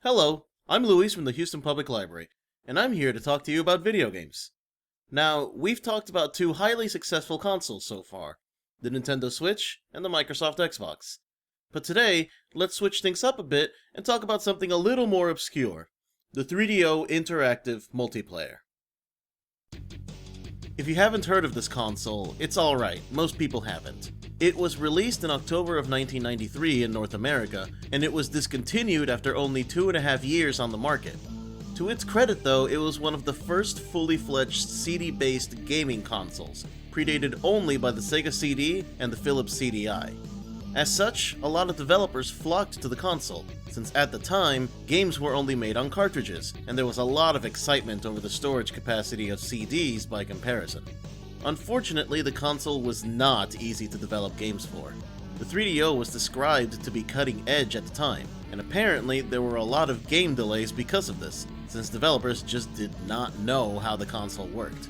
Hello, I'm Luis from the Houston Public Library, and I'm here to talk to you about video games. Now, we've talked about two highly successful consoles so far, the Nintendo Switch and the Microsoft Xbox. But today, let's switch things up a bit and talk about something a little more obscure, the 3DO Interactive Multiplayer. If you haven't heard of this console, it's alright, most people haven't. It was released in October of 1993 in North America, and it was discontinued after only 2.5 years on the market. To its credit though, it was one of the first fully fledged CD-based gaming consoles, predated only by the Sega CD and the Philips CDI. As such, a lot of developers flocked to the console, since at the time, games were only made on cartridges, and there was a lot of excitement over the storage capacity of CDs by comparison. Unfortunately, the console was not easy to develop games for. The 3DO was described to be cutting edge at the time, and apparently there were a lot of game delays because of this, since developers just did not know how the console worked.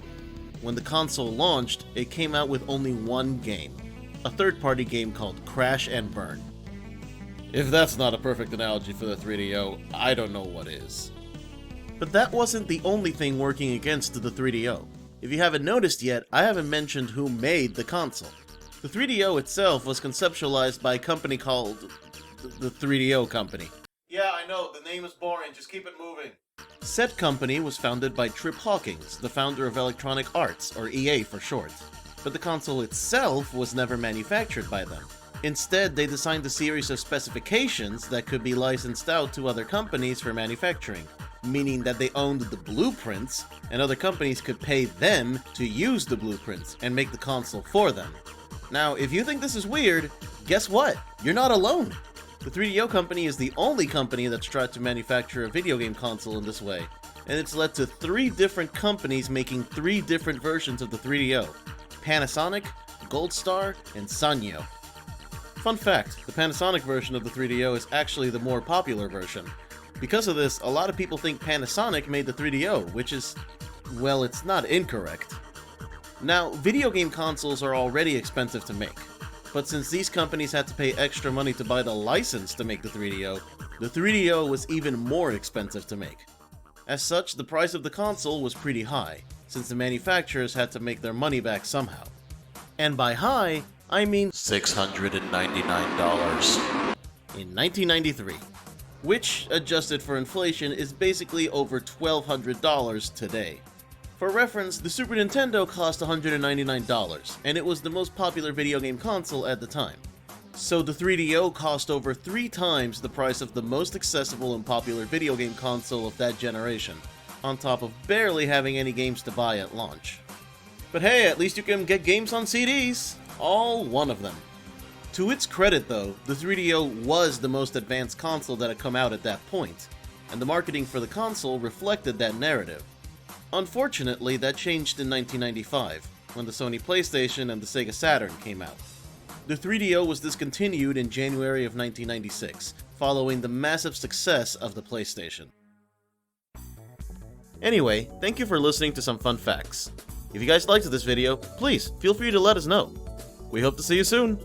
When the console launched, it came out with only one game, a third-party game called Crash and Burn. If that's not a perfect analogy for the 3DO, I don't know what is. But that wasn't the only thing working against the 3DO. If you haven't noticed yet, I haven't mentioned who made the console. The 3DO itself was conceptualized by a company called the 3DO Company. Yeah, I know, the name is boring, just keep it moving. Said company was founded by Trip Hawkins, the founder of Electronic Arts, or EA for short. But the console itself was never manufactured by them. Instead, they designed a series of specifications that could be licensed out to other companies for manufacturing, meaning that they owned the blueprints, and other companies could pay them to use the blueprints and make the console for them. Now, if you think this is weird, guess what? You're not alone! The 3DO Company is the only company that's tried to manufacture a video game console in this way, and it's led to 3 different companies making 3 different versions of the 3DO: Panasonic, Gold Star, and Sanyo. Fun fact, the Panasonic version of the 3DO is actually the more popular version. Because of this, a lot of people think Panasonic made the 3DO, which is, well, it's not incorrect. Now, video game consoles are already expensive to make, but since these companies had to pay extra money to buy the license to make the 3DO was even more expensive to make. As such, the price of the console was pretty high, since the manufacturers had to make their money back somehow. And by high, I mean $699 in 1993. Which, adjusted for inflation, is basically over $1,200 today. For reference, the Super Nintendo cost $199, and it was the most popular video game console at the time. So the 3DO cost over 3 times the price of the most accessible and popular video game console of that generation, on top of barely having any games to buy at launch. But hey, at least you can get games on CDs! All one of them. To its credit though, the 3DO was the most advanced console that had come out at that point, and the marketing for the console reflected that narrative. Unfortunately, that changed in 1995, when the Sony PlayStation and the Sega Saturn came out. The 3DO was discontinued in January of 1996, following the massive success of the PlayStation. Anyway, thank you for listening to some fun facts. If you guys liked this video, please feel free to let us know. We hope to see you soon!